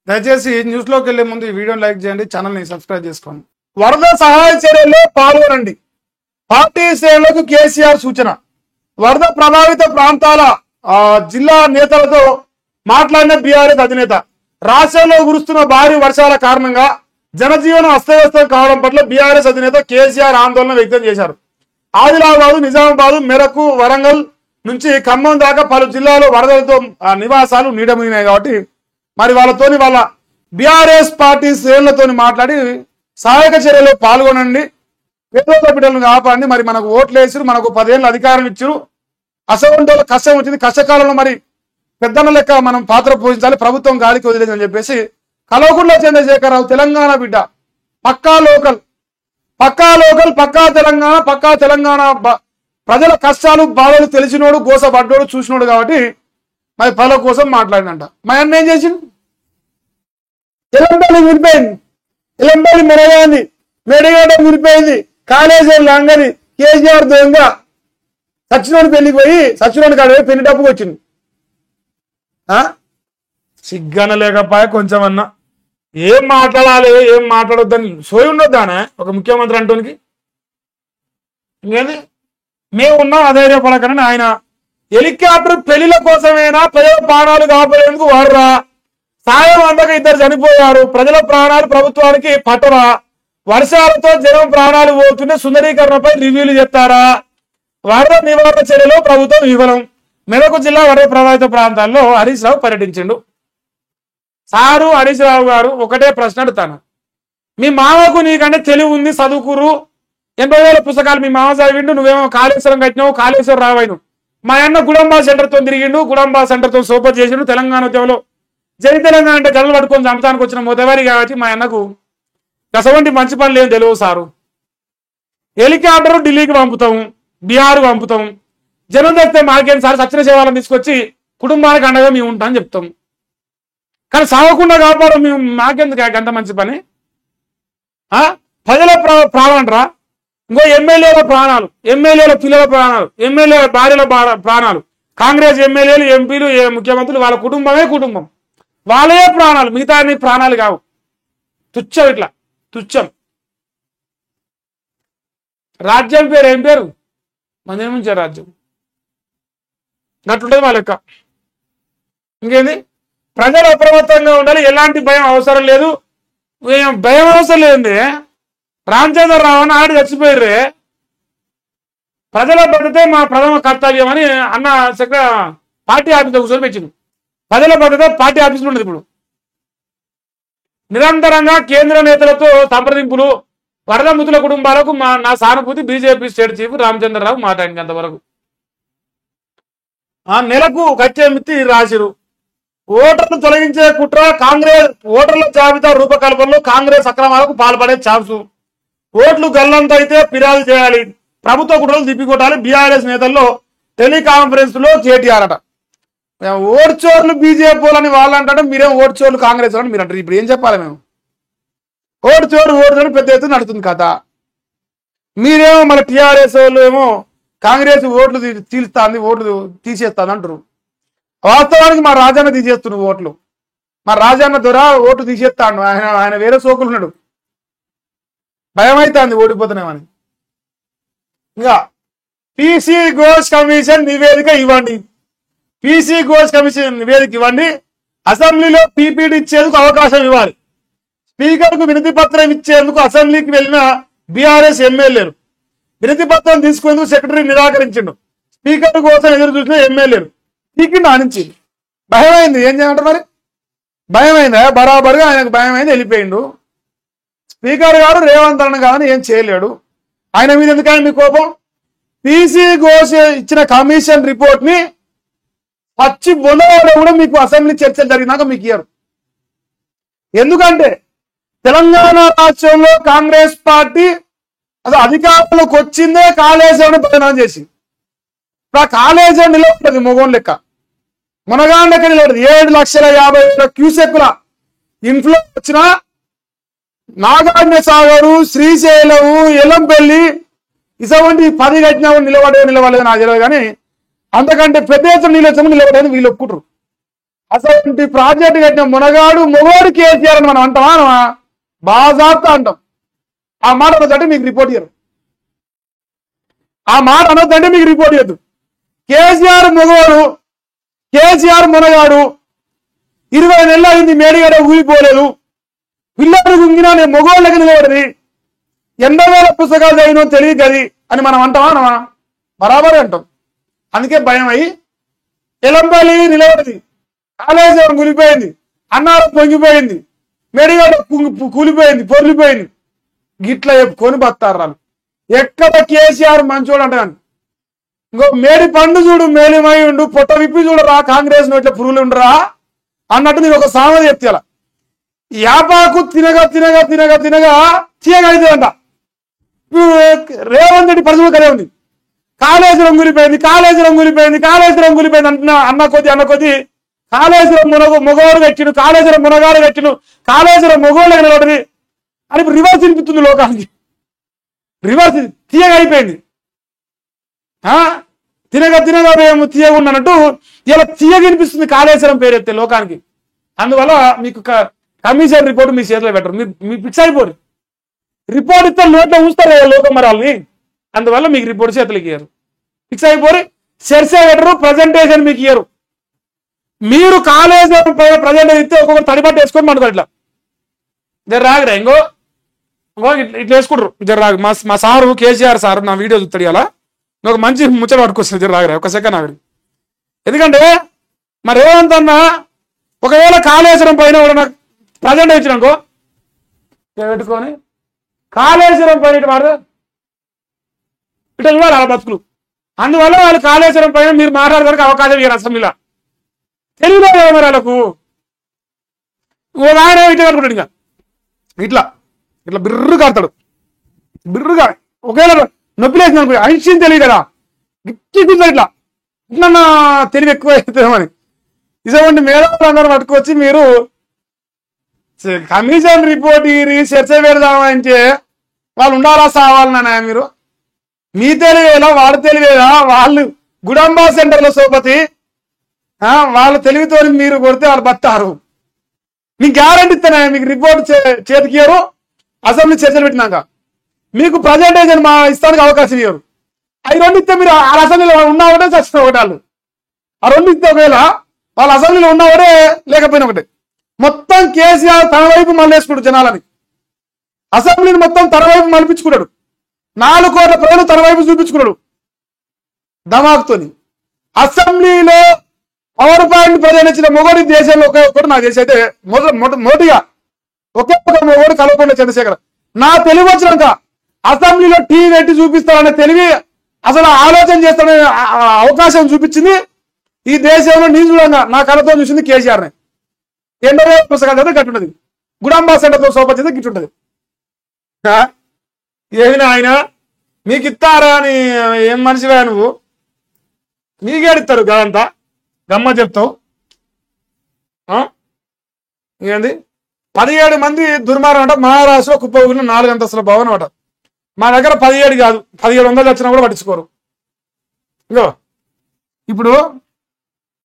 దయచేసి న్యూస్లోకి వెళ్లే ముందు ఈ వీడియోని లైక్ చేయండి, ఛానల్ని సబ్స్క్రైబ్ చేసుకోండి. వరద సహాయ చర్యల్లో పాల్గొనండి. పార్టీ శ్రేణులకు కేసీఆర్ సూచన. వరద ప్రభావిత ప్రాంతాల జిల్లా నేతలతో మాట్లాడిన బీఆర్ఎస్ అధినేత రాష్ట్రంలో కురుస్తున్న భారీ వర్షాల కారణంగా జనజీవనం అస్తవ్యస్తం కావడం పట్ల బీఆర్ఎస్ అధినేత కేసీఆర్ ఆందోళన వ్యక్తం చేశారు. ఆదిలాబాద్, నిజామాబాద్, మెరకు, వరంగల్ నుంచి ఖమ్మం దాకా పలు జిల్లాలో వరదలతో నివాసాలు నీడమునినాయి. కాబట్టి మరి వాళ్ళ బీఆర్ఎస్ పార్టీ శ్రేణులతో మాట్లాడి సహాయక చర్యలో పాల్గొనండి, పేదోళ్ళ బిడ్డలను కాపాడండి. మరి మనకు ఓట్లు వేసారు, మనకు 10 ఏళ్ళు అధికారం ఇచ్చారు, అసలు కష్టం వచ్చింది, కష్టకాలంలో మరి పెద్దన్న లెక్క మనం పాత్ర పోషించాలి, ప్రభుత్వం గాలికి వదిలేదని చెప్పేసి కల్వకుంట్ల చంద్రశేఖరరావు తెలంగాణ బిడ్డ, పక్కా లోకల్, పక్కా తెలంగాణ ప్రజల కష్టాలు బాధలు తెలిసినోడు, గోసపడ్డోడు, చూసినోడు కాబట్టి మరి పనుల కోసం మాట్లాడినంట. మా అన్న ఏం చేసిండు? ఎలంపల్లి విడిపోయింది, ఎలంపల్లి మెరగాంది, మెడగడ్డ విడిపోయింది, కాళేశ్వరం లంగని, కేసీఆర్ దొంగ సచ్చినోడు పెళ్లికి పోయి సచ్చినోడు కాడ పెళ్లి డబ్బుకి వచ్చింది. సిగ్గన లేకపోయా కొంచెం అన్నా ఏం మాట్లాడాలి, ఏం మాట్లాడొద్దని సోయి ఉండొద్దానే ఒక ముఖ్యమంత్రి అంటోనికి. ఇంకేంది మేము ఉన్నాం అధైర్యపడకనని ఆయన. హెలికాప్టర్ పెళ్లిల కోసమేనా ప్రజల ప్రాణాలు కాపాడేందుకు వాడరా? సాయం అందక 2 చనిపోయారు, ప్రజల ప్రాణాలు ప్రభుత్వానికి పట్టరా? వర్షాలతో జనం ప్రాణాలు పోతుంటే సుందరీకరణపై రివ్యూలు చేస్తారా? వరద నివారణ చర్యలో ప్రభుత్వం విఫలం. మెదక్ జిల్లా వరద ప్రభావిత ప్రాంతాల్లో హరీష్ రావు పర్యటించిండు. సారు హరీష్ రావు గారు ఒకటే ప్రశ్న అడుగుతాను, మీ మామకు నీకంటే తెలివి ఉంది, చదువుకురు, 80,000 పుస్తకాలు మీ మామ చదివిండు, నువ్వేమో కాళేశ్వరం కట్టినావు, కాళేశ్వరం రావాయిను. మా అన్న గుడంబా సెంటర్తో తిరిగిండు, గుడంబా సెంటర్తో సోపర్ చేసిండు. తెలంగాణ ఉద్యమంలో జై తెలంగాణ అంటే గడలు పట్టుకొని చంపడానికి వచ్చిన మొదవారి కాబట్టి మా అన్నకు అటువంటి మంచి పనులు ఏం తెలియవు సారు. హెలికాప్టర్ ఢిల్లీకి పంపుతాం, బీహార్ పంపుతాం, జనం తెస్తే మాకేం సార్, సచిన సేవలను తీసుకొచ్చి కుటుంబానికి అండగా మేము ఉంటాం అని చెప్తాం. కానీ సాగకుండా కాపాడం మేము, మాకెందుకు అంత మంచి పని? ప్రజల ప్రాణాలంటరా? ఇంకో ఎమ్మెల్యేల ప్రాణాలు, ఎమ్మెల్యేల పిల్లల ప్రాణాలు, ఎమ్మెల్యేల భార్యల ప్రాణాలు, కాంగ్రెస్ ఎమ్మెల్యేలు, ఎంపీలు, ముఖ్యమంత్రులు వాళ్ళ కుటుంబమే కుటుంబం, వాళ్ళే ప్రాణాలు, మిగతా ప్రాణాలు కావు. తుచ్చం, ఇట్లా తుచ్చం. రాజ్యం పేరు ఏం పేరు? మందించారు రాజ్యం, గట్లుంటుంది వాళ్ళ లెక్క. ఇంకేంది? ప్రజలు అప్రమత్తంగా ఉండాలి, ఎలాంటి భయం అవసరం లేదు. భయం అవసరం లేదండి. రామచంద్రరావు అని ఆడి చచ్చిపోయారే, ప్రజల భద్రతే మా ప్రథమ కర్తవ్యం అని అన్న పార్టీ ఆఫీస్లో కూర్చొని పెట్టింది. ప్రజల భద్రత పార్టీ ఆఫీసులో ఉండదు. ఇప్పుడు నిరంతరంగా కేంద్ర నేతలతో సంప్రదింపులు, వరద మృతుల కుటుంబాలకు నా సానుభూతి. బీజేపీ స్టేట్ చీఫ్ రామచంద్రరావు మాట్లాడింది అంతవరకు. నెలకు కచ్చేమిత్తి రాసిరు. ఓటర్లు తొలగించే కుట్ర, కాంగ్రెస్ ఓటర్ల జాబితా రూపకల్పనలో కాంగ్రెస్ అక్రమాలకు పాల్పడే ఛాన్సు. ఓట్లు గల్లంత అయితే ఫిర్యాదు చేయాలి, ప్రభుత్వ కుట్రలు తిప్పికొట్టాలి. బీఆర్ఎస్ నేతల్లో టెలికాన్ఫరెన్స్ లో కేటీఆర్ అట. ఓడ్చోర్లు బీజేపీ అని వాళ్ళు అంటారు, మీరేం ఓడ్చోర్లు కాంగ్రెస్ అని మీరు అంటారు. ఇప్పుడు ఏం చెప్పాలి మేము? ఓడ్చోరు పెద్ద ఎత్తున నడుతుంది కథ. మీరేమో మన టీఆర్ఎస్ వాళ్ళు ఏమో కాంగ్రెస్ ఓట్లు తీల్స్తాంది, ఓట్లు తీసేస్తాను అంటారు. వాస్తవానికి మా రాజన్న తీసేస్తున్నాడు ఓట్లు. మా రాజన్న ద్వారా ఓట్లు తీసేస్తాడు. ఆయన వేరే సోకులు ఉన్నాడు, భయం అవుతుంది ఓడిపోతున్నామని. ఇంకా పీసీ ఘోష్ కమిషన్ నివేదిక ఇవ్వండి, పీసీ ఘోష్ కమిషన్ నివేదిక ఇవ్వండి. అసెంబ్లీలో పీపీడీ ఇచ్చేందుకు అవకాశం ఇవ్వాలి. స్పీకర్ కు వినతి పత్రం ఇచ్చేందుకు అసెంబ్లీకి వెళ్ళిన బీఆర్ఎస్ ఎమ్మెల్యేలు వినతి పత్రం తీసుకునేందుకు సెక్రటరీ నిరాకరించిండు. స్పీకర్ కోసం ఎదురు చూసిన ఎమ్మెల్యేలు పీకిండు ఆనించి. భయమైంది, ఏం చేయమంటారు మరి? భయమైందా? బరాబరుగా ఆయనకు భయమైంది, వెళ్ళిపోయిండు. స్పీకర్ గారు రేవంత్ అన్న కానీ ఏం చేయలేడు. ఆయన మీద ఎందుకని మీ కోపం? పీసీ ఘోష్ ఇచ్చిన కమిషన్ రిపోర్ట్ ని పచ్చి బొందవాడ కూడా మీకు అసెంబ్లీ చర్చలు జరిగినాక మీకు ఇయ్యరు. ఎందుకంటే తెలంగాణ రాష్ట్రంలో కాంగ్రెస్ పార్టీ అసలు అధికారంలోకి వచ్చిందే కాళేశ్వరం బదనాం చేసి. ఇప్పుడు ఆ కాళేశ్వరం నిలబడదు మొగోన్ లెక్క, మునగాన్ లెక్క నిలబడదు. 7,50,000 క్యూసెక్కుల ఇన్ఫ్లో వచ్చిన నాగార్జున సాగరు, శ్రీశైలము, ఎల్లంపల్లి ఇటువంటి 10 కట్టినా నిలబడలేదు నాకు తెలియదు. కానీ అంతకంటే పెద్ద ఎత్తున నీళ్ళు వచ్చామని నిలబడేది వీళ్ళు ఒప్పుకుంటారు. అసలు ప్రాజెక్టు కట్టిన మునగాడు మొగోడు కేసీఆర్ అని మనం అంటామా అనమా? బాజాబ్తా అంటాం. ఆ మాట అనొద్దంటే మీకు రిపోర్ట్ ఇయ్యరు. ఆ మాట అనొద్దంటే మీకు రిపోర్ట్ ఇవ్వద్దు. కేసీఆర్ మొగోడు, కేసీఆర్ మునగాడు, 20 నెలలు అయింది మేడిగడ ఊగిపోలేదు, పిల్లలు గుంగినా నేను మొగోళ్ళకి నిలబడది, 80,000 పుస్తకాలు చదివినో తెలియదు అది అని మనం అంటామా అనమా? బరాబరే అంటాం. అందుకే భయం అయ్యి ఎలంపల్లి నిలబడింది, కాళేశ్వరం కూలిపోయింది, అన్నారం పొంగిపోయింది, మేడిగడ కూలిపోయింది, పొర్లిపోయింది, గిట్లా చెప్పుకొని బతారు వాళ్ళు. ఎక్కడ కేసీఆర్ మంచోడు అంటాను. ఇంకో మేడి పండు చూడు మేలిమై ఉండు, పొట్ట విప్పి చూడరా కాంగ్రెస్ నోట్ల పురుగులు ఉండరా అన్నట్టు నేను ఒక సామెత చెప్తా. యాపాకు తినగా తినగా తినగా తినగా తీయగా అవుతుందంట. రేవంత్ రెడ్డి పరిస్థితి కదే ఉంది. కాళేశ్వరం కూలిపోయింది, కాళేశ్వరం కూలిపోయింది, కాళేశ్వరం కూలిపోయింది అన్న కొద్ది కాళేశ్వరం మొగోడు కట్టిను, కాళేశ్వరం మునగాడు కట్టిను, కాళేశ్వరం మొగోళ్ళు నిలబడింది అని ఇప్పుడు రివర్స్ వినిపిస్తుంది లోకానికి. రివర్స్ తీయగా అయిపోయింది. తినగా తినగా మేము తీయగా ఉన్నట్టు ఇలా తీయగా వినిపిస్తుంది కాళేశ్వరం పేరెత్తే లోకానికి. అందువల్ల మీకు కమిషన్ రిపోర్ట్ మీ చేతిలో పెట్టరు, మీరు ఫిక్స్ అయిపోరు. రిపోర్ట్ ఇస్తే నోట్లో ఉంచుతారు కదా లోకం మరాల్ని. అందువల్ల మీకు రిపోర్ట్ చేతులకి ఇయ్యరు, ఫిక్స్ అయిపోరు. చర్చ పెట్టరు, ప్రజెంటేషన్ మీకు ఇయ్యరు. మీరు కాళేశ్వరం ప్రజెంటేషన్ ఇస్తే ఒక్కొక్కరు తడిపట్టు వేసుకొని మనకు ఇట్లా జర రాగరా ఇంకో ఇట్లా వేసుకుంటారు. జర రాగు మా సారు కేసీఆర్ సార్ నా వీడియో చూస్తాడు అలా ఒక మంచి ముచ్చట పట్టుకొస్తుంది. జర రాగరా ఒక సెకండ్ ఆగడు. ఎందుకంటే మరి రేవంత్ అన్న ఒకవేళ కాళేశ్వరం పైన కూడా నాకు ప్రజెంట్ ఇచ్చిననుకో పెట్టుకొని కాళేశ్వరం పైన ఇటు మాట ఇటు వాళ్ళ బతుకులు. అందువల్ల వాళ్ళు కాళేశ్వరం పైన మీరు మాట్లాడడానికి అవకాశం ఇవ్వరు అసెంబ్లీలో. తెలివిలో మరి వాళ్ళకు ఒక ఆయన ఇట్లా కట్టుకుంటాడు, ఇంకా ఇట్లా ఇట్లా బిర్రు కడతాడు. బిర్రుగా ఒకవేళ నొప్పి లేసిన అనుకో ఐన్స్టీన్ తెలియదు కదా, గిట్టి ఇట్లా ఇట్లా తెలివి ఎక్కువ అవుతుందేమని ఇటువంటి మేధావులు అందరూ పట్టుకొచ్చి మీరు కమిషన్ రిపోర్ట్ చర్చ పెడదామంటే వాళ్ళు ఉండాలా సావాలన్నా మీరు? మీ తెలివేలా వాడు తెలివేలా? వాళ్ళు గుడంబా సెంటర్లో సోపతి వాళ్ళ తెలివితో మీరు కొడితే వాళ్ళు బతారు. మీకు గ్యారంటీ ఇస్తానా? మీకు రిపోర్ట్ చేతికియరు, అసెంబ్లీ చర్చలు పెట్టినాక మీకు ప్రజెంటేషన్ మా ఇస్తానికి అవకాశం ఇవ్వరు. అవి రెండు ఇస్తే మీరు ఆ అసెంబ్లీలో ఉన్నా ఒకటే చచ్చిన ఒకటి వాళ్ళు. ఆ రెండు ఇస్తే ఒకవేళ వాళ్ళ అసెంబ్లీలో ఉన్నా ఒకటే లేకపోయినా ఒకటే. మొత్తం కేసీఆర్ తన వైపు మళ్ళేసుకుంటాడు, జనాలని అసెంబ్లీని మొత్తం తన వైపు మలిపించుకున్నాడు, 4 కోట్ల ప్రజలు తన వైపు చూపించుకున్నాడు దమాకుతోని. అసెంబ్లీలో పవర్ పాయింట్ ప్రజలించిన మొగోడి దేశంలో ఒకే నాకు తెలిసి అయితే మొదటిగా ఒకే ఒక మొగోడు కల్వకుంట్ల చంద్రశేఖర్. నా తెలివి వచ్చినాక అసెంబ్లీలో టీవీ పెట్టి చూపిస్తారనే తెలివి అసలు ఆలోచన చేస్తారనే అవకాశం చూపించింది ఈ దేశంలో. నేను చూడంగా నా కళతో చూసింది కేసీఆర్ని. 80,000 పుస్తకాలు చదివితే గట్టుంటది, గుడాంబా సెంటర్తో సోపతి చేస్తే గిట్టుంటది. ఏమినా ఆయన మీకు ఇస్తారా అని ఏం మనిషివా నువ్వు? మీకేడిస్తారు గదంతా గమ్మ చెప్తావు. ఏంది 17 మంది దుర్మార్గం అంట మహారాష్ట్రలో కుప్పగున్న 4 అంతస్తుల భవనం అట. మా దగ్గర 17 కాదు 1700 వచ్చినా కూడా పట్టించుకోరు. ఇగో ఇప్పుడు